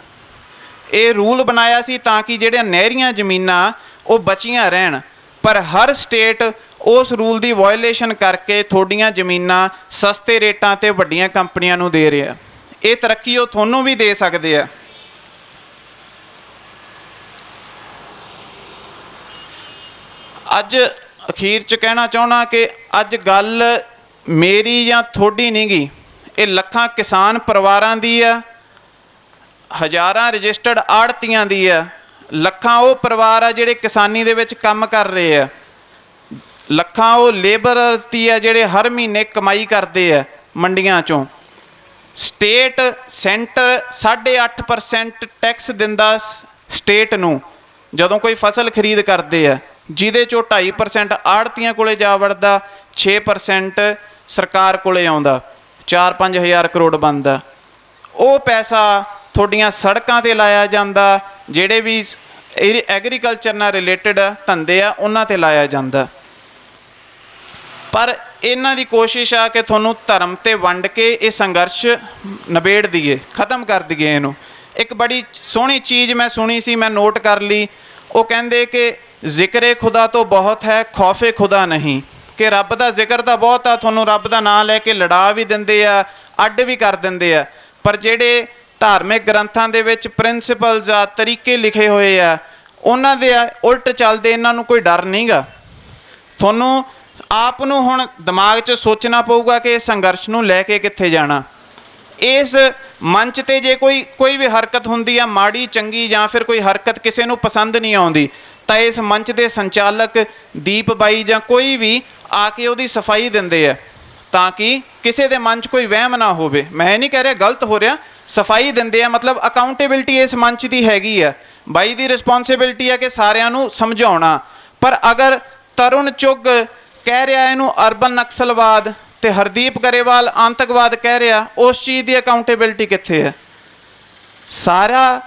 ਇਹ ਰੂਲ ਬਣਾਇਆ ਸੀ ਤਾਂ ਕਿ ਜਿਹੜੀਆਂ ਨਹਿਰੀਆਂ ਜ਼ਮੀਨਾਂ ਉਹ ਬਚੀਆਂ ਰਹਿਣ, ਪਰ ਹਰ ਸਟੇਟ ਉਸ ਰੂਲ ਦੀ ਵਾਇਓਲੇਸ਼ਨ ਕਰਕੇ ਤੁਹਾਡੀਆਂ ਜ਼ਮੀਨਾਂ ਸਸਤੇ ਰੇਟਾਂ 'ਤੇ ਵੱਡੀਆਂ ਕੰਪਨੀਆਂ ਨੂੰ ਦੇ ਰਿਹਾ। ਇਹ ਤਰੱਕੀ ਉਹ ਤੁਹਾਨੂੰ ਵੀ ਦੇ ਸਕਦੇ ਆ। ਅੱਜ ਅਖੀਰ 'ਚ ਕਹਿਣਾ ਚਾਹੁੰਦਾ ਕਿ ਅੱਜ ਗੱਲ ਮੇਰੀ ਜਾਂ ਤੁਹਾਡੀ ਨਹੀਂ ਗੀ, ਇਹ ਲੱਖਾਂ ਕਿਸਾਨ ਪਰਿਵਾਰਾਂ ਦੀ ਆ, ਹਜ਼ਾਰਾਂ ਰਜਿਸਟਰਡ ਆੜ੍ਹਤੀਆਂ ਦੀ ਆ, ਲੱਖਾਂ ਉਹ ਪਰਿਵਾਰ ਆ ਜਿਹੜੇ ਕਿਸਾਨੀ ਦੇ ਵਿੱਚ ਕੰਮ ਕਰ ਰਹੇ ਆ, ਲੱਖਾਂ ਉਹ ਲੇਬਰਰਸ ਦੀ ਆ ਜਿਹੜੇ ਹਰ ਮਹੀਨੇ ਕਮਾਈ ਕਰਦੇ ਆ ਮੰਡੀਆਂ 'ਚੋਂ। ਸਟੇਟ ਸੈਂਟਰ 8.5% ਟੈਕਸ ਦਿੰਦਾ ਸਟੇਟ ਨੂੰ ਜਦੋਂ ਕੋਈ ਫਸਲ ਖਰੀਦ ਕਰਦੇ ਆ, ਜਿਹਦੇ 'ਚੋਂ 2.5% ਆੜ੍ਹਤੀਆਂ ਕੋਲੇ ਜਾ ਵੜਦਾ, 6% ਸਰਕਾਰ ਕੋਲੇ ਆਉਂਦਾ, 4-5 ਹਜ਼ਾਰ ਕਰੋੜ ਬਣਦਾ। ਉਹ ਪੈਸਾ ਤੁਹਾਡੀਆਂ ਸੜਕਾਂ 'ਤੇ ਲਾਇਆ ਜਾਂਦਾ, ਜਿਹੜੇ ਵੀ ਐਗਰੀਕਲਚਰ ਨਾਲ ਰਿਲੇਟਡ ਧੰਦੇ ਆ ਉਹਨਾਂ 'ਤੇ ਲਾਇਆ ਜਾਂਦਾ। ਪਰ ਇਹਨਾਂ ਦੀ ਕੋਸ਼ਿਸ਼ ਆ ਕਿ ਤੁਹਾਨੂੰ ਧਰਮ 'ਤੇ ਵੰਡ ਕੇ ਇਹ ਸੰਘਰਸ਼ ਨਿਬੇੜ ਦਈਏ, ਖ਼ਤਮ ਕਰ ਦਈਏ ਇਹਨੂੰ। ਇੱਕ ਬੜੀ ਸੋਹਣੀ ਚੀਜ਼ ਮੈਂ ਸੁਣੀ ਸੀ, ਮੈਂ ਨੋਟ ਕਰ ਲਈ। ਉਹ ਕਹਿੰਦੇ ਕਿ ਜ਼ਿਕਰ ਖੁਦਾ ਤੋਂ ਬਹੁਤ ਹੈ, ਖੌਫੇ ਖੁਦਾ ਨਹੀਂ। ਕਿ ਰੱਬ ਦਾ ਜ਼ਿਕਰ ਤਾਂ ਬਹੁਤ ਆ, ਤੁਹਾਨੂੰ ਰੱਬ ਦਾ ਨਾਂ ਲੈ ਕੇ ਲੜਾ ਵੀ ਦਿੰਦੇ ਆ, ਅੱਡ ਵੀ ਕਰ ਦਿੰਦੇ ਆ, ਪਰ ਜਿਹੜੇ ਧਾਰਮਿਕ ਗ੍ਰੰਥਾਂ ਦੇ ਵਿੱਚ ਪ੍ਰਿੰਸੀਪਲਸ ਆ, ਤਰੀਕੇ ਲਿਖੇ ਹੋਏ ਆ, ਉਹਨਾਂ ਦੇ ਉਲਟ ਚੱਲਦੇ ਇਹਨਾਂ ਨੂੰ ਕੋਈ ਡਰ ਨਹੀਂ ਗਾ। ਤੁਹਾਨੂੰ ਆਪ ਨੂੰ ਹੁਣ ਦਿਮਾਗ 'ਚ ਸੋਚਣਾ ਪਊਗਾ ਕਿ ਇਸ ਸੰਘਰਸ਼ ਨੂੰ ਲੈ ਕੇ ਕਿੱਥੇ ਜਾਣਾ। ਇਸ ਮੰਚ 'ਤੇ ਜੇ ਕੋਈ ਵੀ ਹਰਕਤ ਹੁੰਦੀ ਆ ਮਾੜੀ ਚੰਗੀ, ਜਾਂ ਫਿਰ ਕੋਈ ਹਰਕਤ ਕਿਸੇ ਨੂੰ ਪਸੰਦ ਨਹੀਂ ਆਉਂਦੀ, ਤਾਂ ਇਸ ਮੰਚ ਦੇ ਸੰਚਾਲਕ ਦੀਪ ਬਾਈ ਜਾਂ ਕੋਈ ਵੀ ਆ ਕੇ ਉਹਦੀ ਸਫਾਈ ਦਿੰਦੇ ਆ, ਤਾਂ ਕਿ ਕਿਸੇ ਦੇ ਮਨ 'ਚ ਕੋਈ ਵਹਿਮ ਨਾ ਹੋਵੇ। ਮੈਂ ਨਹੀਂ ਕਹਿ ਰਿਹਾ ਗਲਤ ਹੋ ਰਿਹਾ, ਸਫਾਈ ਦਿੰਦੇ ਆ, ਮਤਲਬ ਅਕਾਊਂਟੇਬਿਲਟੀ ਇਸ ਮੰਚ ਦੀ ਹੈਗੀ ਆ। ਬਾਈ ਦੀ ਰਿਸਪੌਂਸਿਬਿਲਟੀ ਆ ਕਿ ਸਾਰਿਆਂ ਨੂੰ ਸਮਝਾਉਣਾ। ਪਰ ਅਗਰ ਤਰੁਣ ਚੁੱਗ ਕਹਿ ਰਿਹਾ ਇਹਨੂੰ ਅਰਬਨ ਨਕਸਲਵਾਦ ਅਤੇ ਹਰਦੀਪ ਗਰੇਵਾਲ ਆਤੰਕਵਾਦ ਕਹਿ ਰਿਹਾ, ਉਸ ਚੀਜ਼ ਦੀ ਅਕਾਊਂਟੇਬਿਲਟੀ ਕਿੱਥੇ ਹੈ? ਸਾਰਾ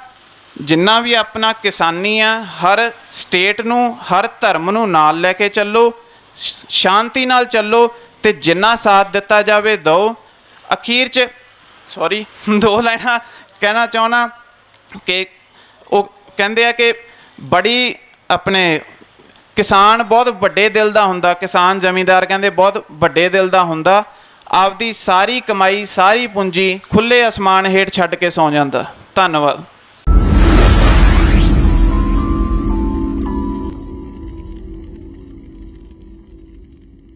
ਜਿੰਨਾ ਵੀ ਆਪਣਾ ਕਿਸਾਨੀ ਆ, ਹਰ ਸਟੇਟ ਨੂੰ, ਹਰ ਧਰਮ ਨੂੰ ਨਾਲ ਲੈ ਕੇ ਚੱਲੋ, ਸ਼ਾਂਤੀ ਨਾਲ ਚੱਲੋ, ਅਤੇ ਜਿੰਨਾ ਸਾਥ ਦਿੱਤਾ ਜਾਵੇ ਦਿਓ। ਅਖੀਰ 'ਚ 2 ਲਾਈਨਾਂ ਕਹਿਣਾ ਚਾਹੁੰਦਾ ਕਿ ਉਹ ਕਹਿੰਦੇ ਆ ਕਿ ਬੜੀ ਆਪਣੇ ਕਿਸਾਨ ਬਹੁਤ ਵੱਡੇ ਦਿਲ ਦਾ ਹੁੰਦਾ, ਕਿਸਾਨ ਜ਼ਮੀਂਦਾਰ ਕਹਿੰਦੇ ਬਹੁਤ ਵੱਡੇ ਦਿਲ ਦਾ ਹੁੰਦਾ, ਆਪਦੀ ਸਾਰੀ ਕਮਾਈ, ਸਾਰੀ ਪੂੰਜੀ ਖੁੱਲ੍ਹੇ ਅਸਮਾਨ ਹੇਠ ਛੱਡ ਕੇ ਸੌਂ ਜਾਂਦਾ। ਧੰਨਵਾਦ।